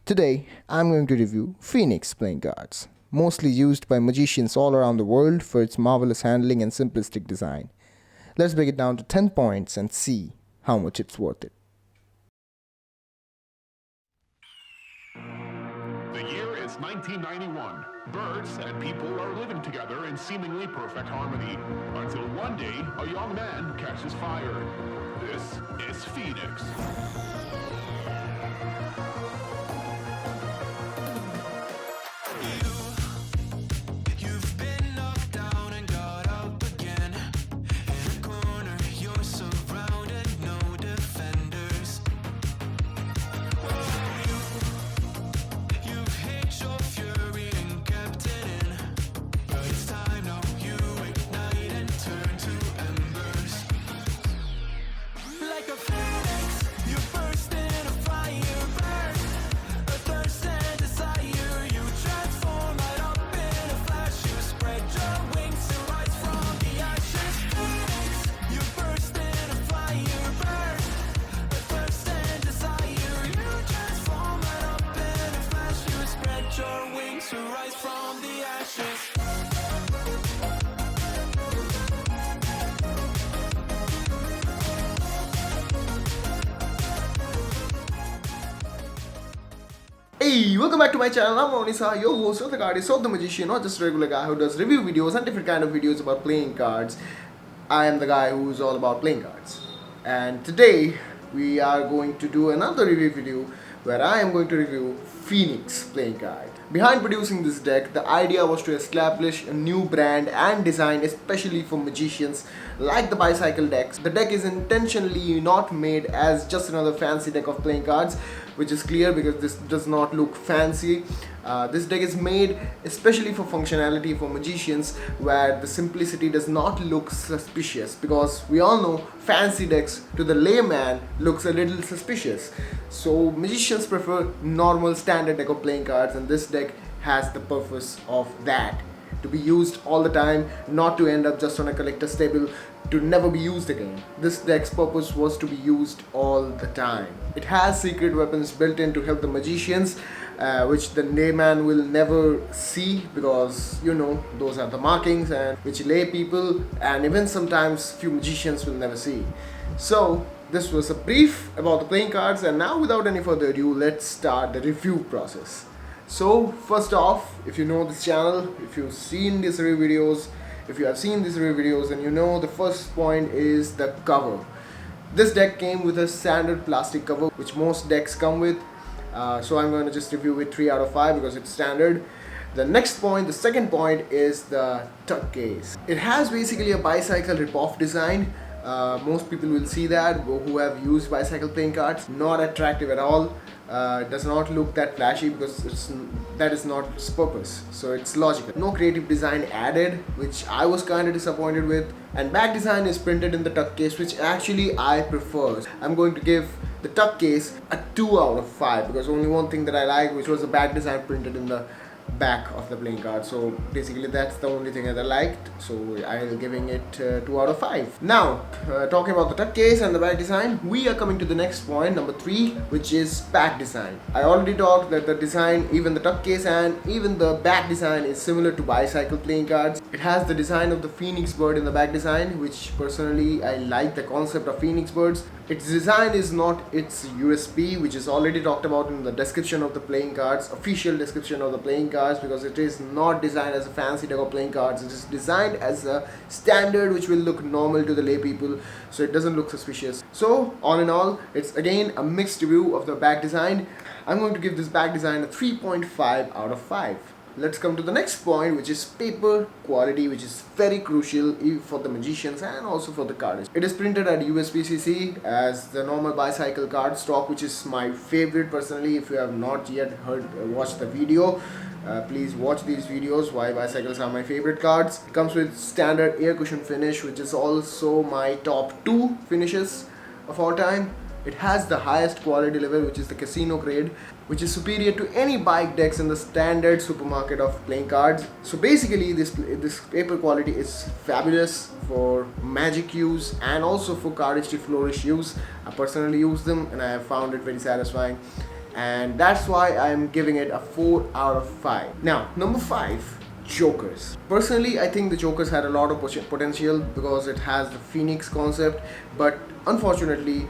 Today, I'm going to review Phoenix playing cards, mostly used by magicians all around the world for its marvelous handling and simplistic design. Let's break it down to 10 points and see how much it's worth it. The year is 1991. Birds and people are living together in seemingly perfect harmony, until one day a young man catches fire. This is Phoenix. Hey, welcome back to my channel. I'm Onisa, your host of the cardist of the magician, not just a regular guy who does review videos and different kind of videos about playing cards. I am the guy who's all about playing cards. And today we are going to do another review video where I am going to review Phoenix playing card. Behind producing this deck, the idea was to establish a new brand and design especially for magicians like the bicycle decks. The deck is intentionally not made as just another fancy deck of playing cards, which is clear because this does not look fancy. This deck is made especially for functionality for magicians where the simplicity does not look suspicious, because we all know fancy decks to the layman looks a little suspicious. So magicians prefer normal standard deck of playing cards, and this deck has the purpose of that, to be used all the time, not to end up just on a collector's table to never be used again. This deck's purpose was to be used all the time. It has secret weapons built in to help the magicians, which the layman will never see, because you know those are the markings, and which lay people and even sometimes few magicians will never see. So this was a brief about the playing cards, and now without any further ado, let's start the review process. So first off, if you know this channel, if you've seen these review videos, if you have seen these review videos, then you know the first point is the cover. This deck came with a standard plastic cover, which most decks come with. So I'm going to just review it 3 out of 5 because it's standard. The next point, the second point, is the tuck case. It has basically a bicycle rip-off design. Most people will see that who have used bicycle playing cards. Not attractive at all. It does not look that flashy because that is not its purpose, so it's logical. No creative design added, which I was kind of disappointed with, and back design is printed in the tuck case, which actually I prefer. I'm going to give the tuck case a 2 out of 5 because only one thing that I like, which was the back design printed in the back of the playing card. So basically that's the only thing that I liked, so I'm giving it 2 out of 5. Now talking about the tuck case and the back design, we are coming to the next point, number 3, which is back design. I already talked that the design, even the tuck case and even the back design, is similar to bicycle playing cards. It has the design of the Phoenix bird in the back design, which personally I like the concept of Phoenix birds. Its design is not its USP, which is already talked about in the description of the playing cards, official description of the playing cards, because it is not designed as a fancy deck of playing cards. It is designed as a standard which will look normal to the lay people, so it doesn't look suspicious. So all in all, it's again a mixed review of the back design. I'm going to give this back design a 3.5 out of 5. Let's come to the next point, which is paper quality, which is very crucial for the magicians and also for the cardists. It is printed at USPCC as the normal bicycle card stock, which is my favorite personally. If you have not yet watched the video, please watch these videos why bicycles are my favorite cards. It comes with standard air cushion finish, which is also my top 2 finishes of all time. It has the highest quality level, which is the casino grade, which is superior to any bike decks in the standard supermarket of playing cards. So basically this paper quality is fabulous for magic use and also for cardistry flourish use. I personally use them and I have found it very satisfying. and that's why I'm giving it a 4 out of 5. Now, number 5, Jokers. Personally, I think the Jokers had a lot of potential because it has the Phoenix concept, but unfortunately,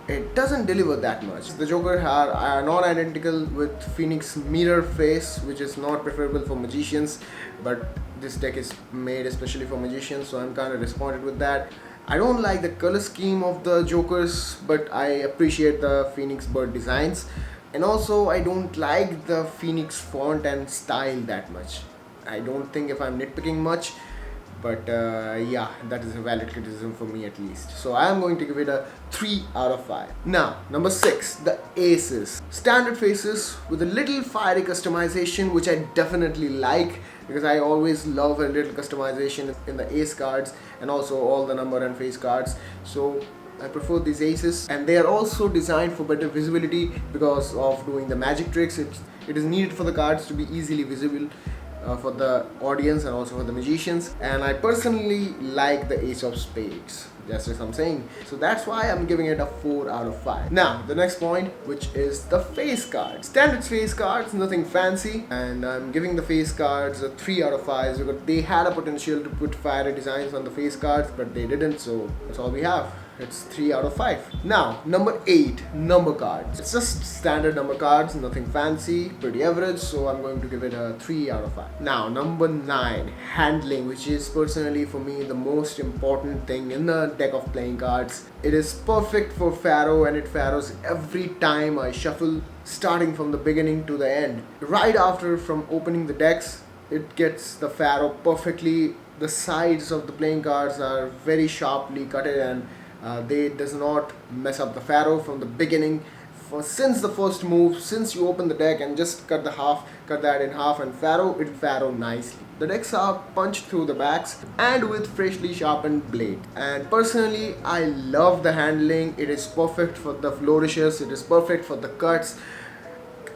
it doesn't deliver that much. The Joker are not identical with Phoenix mirror face, which is not preferable for magicians, but this deck is made especially for magicians, so I'm kind of disappointed with that. I don't like the color scheme of the Jokers, but I appreciate the Phoenix bird designs, and also I don't like the Phoenix font and style that much. I don't think if I'm nitpicking much, but yeah, that is a valid criticism for me at least. So I am going to give it a 3 out of 5. Now, number 6, the aces. Standard faces with a little fiery customization, which I definitely like because I always love a little customization in the ace cards and also all the number and face cards. So I prefer these aces, and they are also designed for better visibility because of doing the magic tricks. It is needed for the cards to be easily visible for the audience and also for the magicians, and I personally like the ace of spades, just as I'm saying. So that's why I'm giving it a 4 out of 5. Now the next point, which is the face cards. Standard face cards, nothing fancy, and I'm giving the face cards a 3 out of 5 because they had a potential to put fiery designs on the face cards, but they didn't, so that's all we have. It's 3 out of 5. Now, number 8, number cards. It's just standard number cards, nothing fancy, pretty average, so I'm going to give it a 3 out of 5. Now, number 9, handling, which is personally for me the most important thing in the deck of playing cards. It is perfect for Pharaoh, and it Pharaohs every time I shuffle, starting from the beginning to the end. Right after from opening the decks, it gets the Pharaoh perfectly. The sides of the playing cards are very sharply cutted, and they does not mess up the Pharaoh from the beginning. Since the first move, since you open the deck and just cut that in half and Pharaoh nicely. The decks are punched through the backs and with freshly sharpened blade. And personally, I love the handling. It is perfect for the flourishes. It is perfect for the cuts.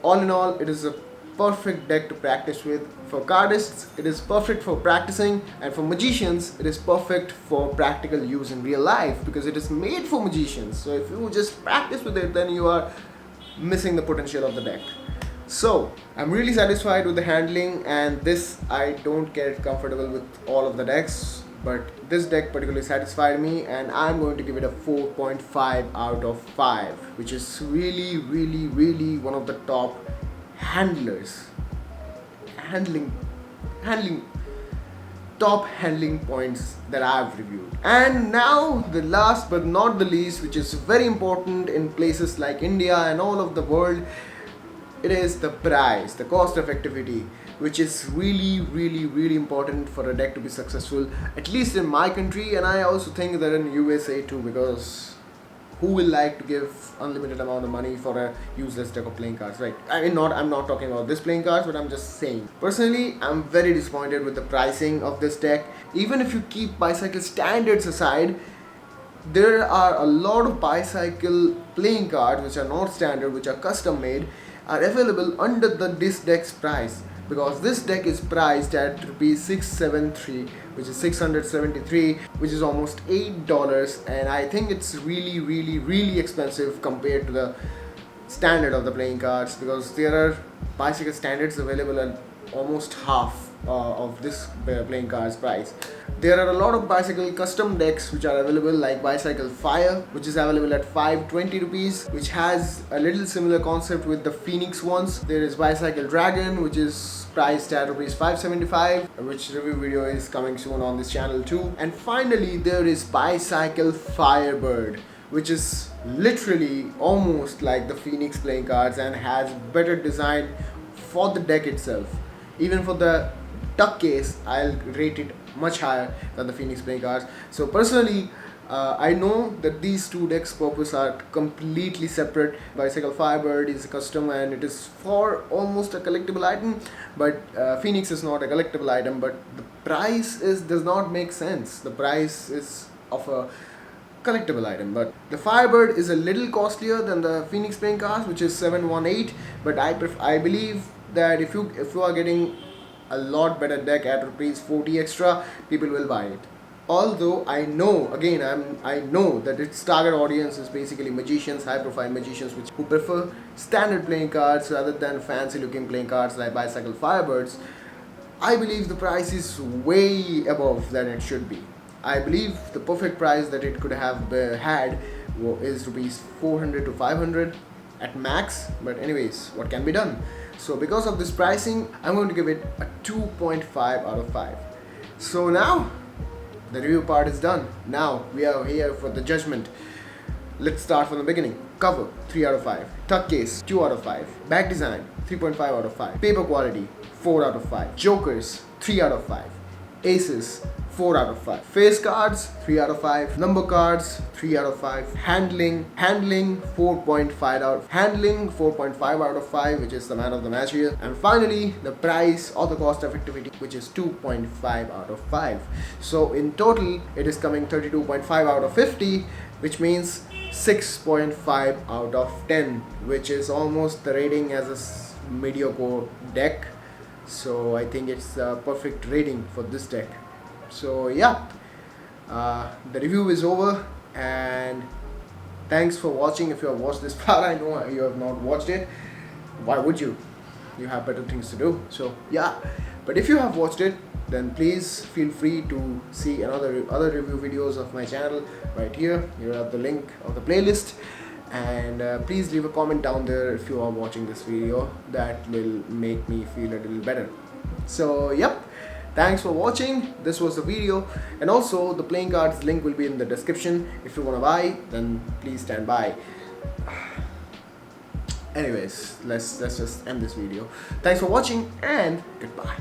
All in all, it is a perfect deck to practice with. For cardists, it is perfect for practicing, and for magicians, it is perfect for practical use in real life because it is made for magicians. So if you just practice with it, then you are missing the potential of the deck. So I'm really satisfied with the handling, and this I don't get comfortable with all of the decks, but this deck particularly satisfied me, and I'm going to give it a 4.5 out of 5, which is really one of the top top handling points that I've reviewed. And now the last but not the least, which is very important in places like India and all of the world, it is the price, the cost effectivity, which is really important for a deck to be successful, at least in my country, and I also think that in USA too, because who will like to give unlimited amount of money for a useless deck of playing cards, right? I'm not talking about this playing cards, but I'm just saying. Personally, I'm very disappointed with the pricing of this deck. Even if you keep bicycle standards aside, there are a lot of bicycle playing cards which are not standard, which are custom made, are available under this deck's price, because this deck is priced at rupees 673, which is 673, which is almost $8, and I think it's really expensive compared to the standard of the playing cards, because there are bicycle standards available at almost half of this playing cards price. There are a lot of bicycle custom decks which are available, like Bicycle Fire, which is available at 520 rupees, which has a little similar concept with the Phoenix ones. There is Bicycle Dragon, which is priced at rupees 575, which review video is coming soon on this channel too. And finally, there is Bicycle Firebird, which is literally almost like the Phoenix playing cards and has better design for the deck itself. Even for the duck case, I'll rate it much higher than the Phoenix playing cards. So personally, I know that these two decks' purpose are completely separate. Bicycle Firebird is custom and it is for almost a collectible item, but Phoenix is not a collectible item, but the price does not make sense. The price is of a collectible item, but the Firebird is a little costlier than the Phoenix playing cards, which is 718, but I believe that if you are getting a lot better deck at rupees 40 extra, people will buy it. Although I know, again, I know that its target audience is basically magicians, high profile magicians who prefer standard playing cards rather than fancy looking playing cards like bicycle Firebirds. I believe the price is way above than it should be. I believe the perfect price that it could have had is rupees 400 to 500 at max. But anyways, what can be done? So because of this pricing, I'm going to give it a 2.5 out of 5. So now the review part is done. Now we are here for the judgment. Let's start from the beginning. Cover 3 out of 5. Tuck case 2 out of 5. Back design 3.5 out of 5. Paper quality 4 out of 5. Jokers 3 out of 5. Aces 4 out of 5. Face cards 3 out of 5. Number cards 3 out of 5. Handling 4.5 out of 5, which is the man of the match here. And finally the price or the cost effectivity, which is 2.5 out of 5. So in total it is coming 32.5 out of 50, which means 6.5 out of 10, which is almost the rating as a mediocre deck. So I think it's a perfect rating for this deck. So yeah, the review is over, and thanks for watching. If you have watched this far, I know you have not watched it. Why would you? You have better things to do. So yeah, but if you have watched it, then please feel free to see other review videos of my channel right here. You have the link of the playlist, and please leave a comment down there if you are watching this video. That will make me feel a little better. So yep, thanks for watching. This was the video, and also the playing cards link will be in the description. If you want to buy, then please stand by. Anyways, let's just end this video. Thanks for watching, and goodbye.